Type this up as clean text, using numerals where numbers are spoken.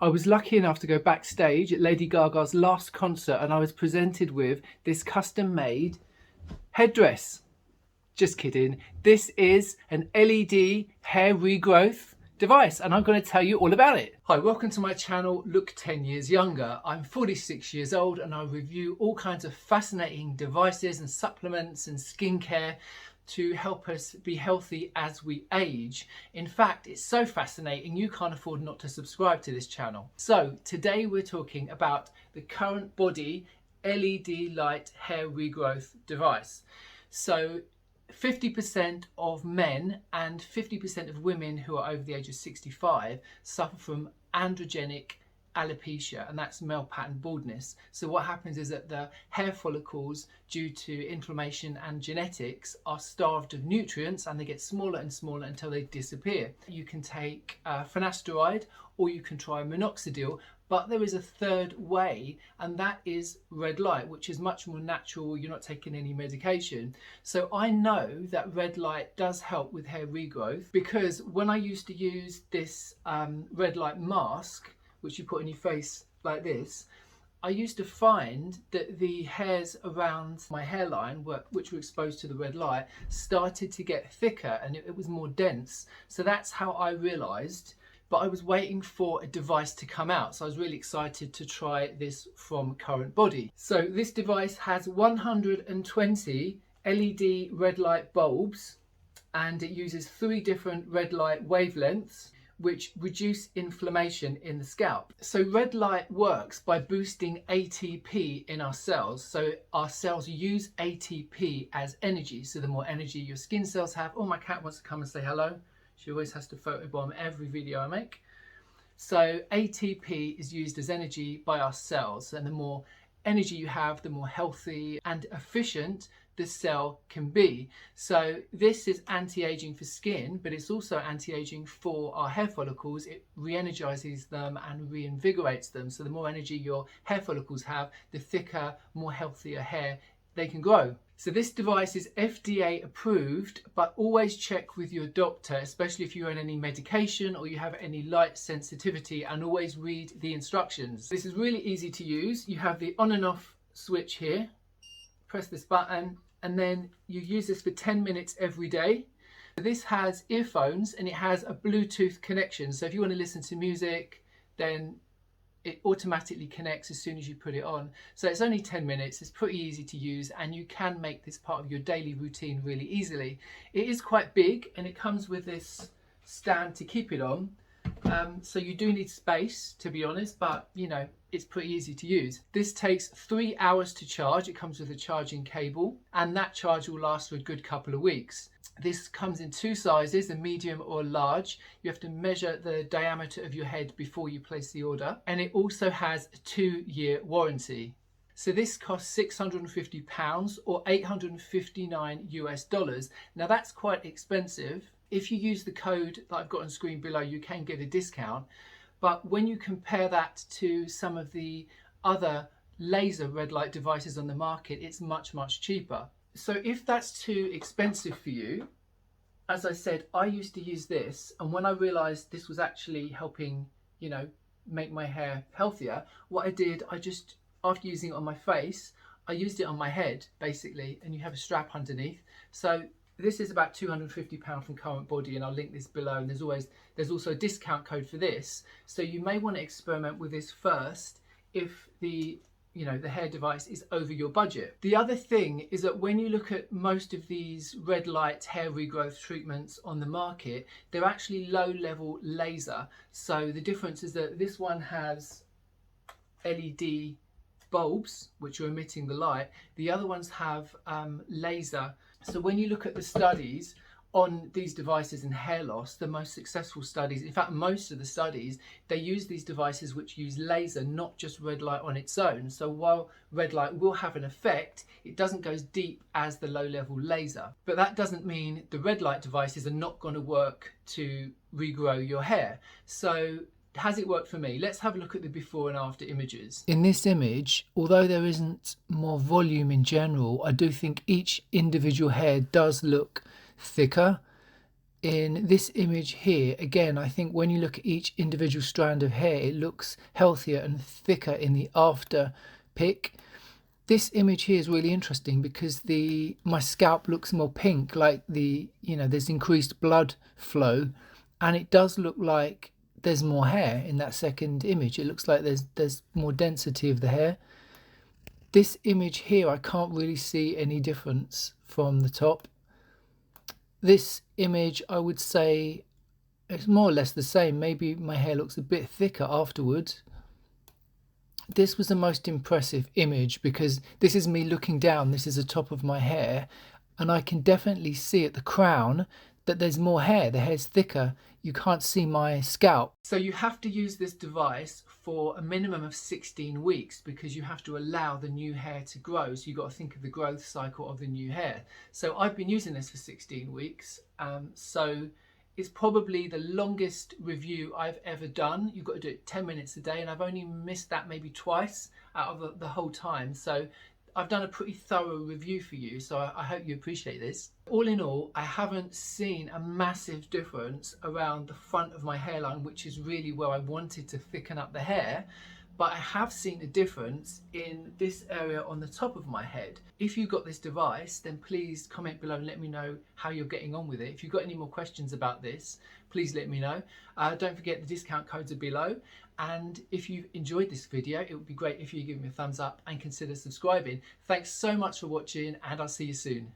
I was lucky enough to go backstage at Lady Gaga's last concert and I was presented with this custom-made headdress. Just kidding. This is an LED hair regrowth device and I'm going to tell you all about it. Hi, welcome to my channel, Look 10 Years Younger. I'm 46 years old and I review all kinds of fascinating devices and supplements and skincare to help us be healthy as we age. In fact, it's so fascinating you can't afford not to subscribe to this channel. So today we're talking about the Currentbody LED light hair regrowth device. So 50% of men and 50% of women who are over the age of 65 suffer from androgenic alopecia, and that's male pattern baldness. So what happens is that the hair follicles, due to inflammation and genetics, are starved of nutrients and they get smaller and smaller until they disappear. You can take finasteride or you can try minoxodil, but there is a third way, and that is red light, which is much more natural. You're not taking any medication. So I know that red light does help with hair regrowth, because when I used to use this red light mask, which you put on your face like this, I used to find that the hairs around my hairline, which were exposed to the red light, started to get thicker and it was more dense. So that's how I realised. But I was waiting for a device to come out, so I was really excited to try this from Currentbody. So this device has 120 LED red light bulbs, and it uses 3 different red light wavelengths which reduce inflammation in the scalp. So red light works by boosting ATP in our cells. So our cells use ATP as energy. So the more energy your skin cells have, oh, my cat wants to come and say hello. She always has to photobomb every video I make. So ATP is used as energy by our cells, and the more energy you have, the more healthy and efficient the cell can be. So this is anti-aging for skin, but it's also anti-aging for our hair follicles. It re-energizes them and reinvigorates them. So the more energy your hair follicles have, the thicker, more healthier hair they can grow. So this device is FDA approved, but always check with your doctor, especially if you're on any medication or you have any light sensitivity, and always read the instructions. This is really easy to use. You have the on and off switch here. Press this button and then you use this for 10 minutes every day. This has earphones and it has a Bluetooth connection. So if you want to listen to music, then it automatically connects as soon as you put it on. So it's only 10 minutes, it's pretty easy to use, and you can make this part of your daily routine really easily. It is quite big and it comes with this stand to keep it on. So you do need space, to be honest, but you know, it's pretty easy to use. This takes 3 hours to charge. It comes with a charging cable, and that charge will last for a good couple of weeks. This comes in 2 sizes, a medium or a large. You have to measure the diameter of your head before you place the order. And it also has a 2-year warranty. So this costs £650 or $859 US. Now that's quite expensive. If you use the code that I've got on screen below, you can get a discount. But when you compare that to some of the other laser red light devices on the market, it's much, much cheaper. So if that's too expensive for you, as I said, I used to use this, and when I realized this was actually helping, you know, make my hair healthier, what I did, I just, after using it on my face, I used it on my head basically, and you have a strap underneath. So this is about £250 from Currentbody, and I'll link this below, and there's also a discount code for this. So you may want to experiment with this first if the hair device is over your budget. The other thing is that when you look at most of these red light hair regrowth treatments on the market, they're actually low level laser. So the difference is that this one has LED bulbs which are emitting the light. The other ones have laser. So when you look at the studies on these devices in hair loss, the most successful studies, in fact most of the studies, they use these devices which use laser, not just red light on its own. So while red light will have an effect, it doesn't go as deep as the low level laser. But that doesn't mean the red light devices are not going to work to regrow your hair. So has it worked for me? Let's have a look at the before and after images. In this image, although there isn't more volume in general, I do think each individual hair does look thicker in this image here, again, I think when you look at each individual strand of hair, it looks healthier and thicker in the after pic. This image here is really interesting because my scalp looks more pink, like there's increased blood flow, and it does look like there's more hair in that second image. It looks like there's more density of the hair. This image here, I can't really see any difference from the top. This image, I would say, it's more or less the same. Maybe my hair looks a bit thicker afterwards. This was the most impressive image because this is me looking down. This is the top of my hair, and I can definitely see at the crown that there's more hair. The hair's thicker. You can't see my scalp. So you have to use this device for a minimum of 16 weeks because you have to allow the new hair to grow. So you've got to think of the growth cycle of the new hair. So I've been using this for 16 weeks. So it's probably the longest review I've ever done. You've got to do it 10 minutes a day, and I've only missed that maybe twice out of the whole time. So I've done a pretty thorough review for you, so I hope you appreciate this. All in all, I haven't seen a massive difference around the front of my hairline, which is really where I wanted to thicken up the hair, but I have seen a difference in this area on the top of my head. If you got this device, then please comment below and let me know how you're getting on with it. If you've got any more questions about this, please let me know. Don't forget the discount codes are below. And if you've enjoyed this video, it would be great if you give me a thumbs up and consider subscribing. Thanks so much for watching, and I'll see you soon.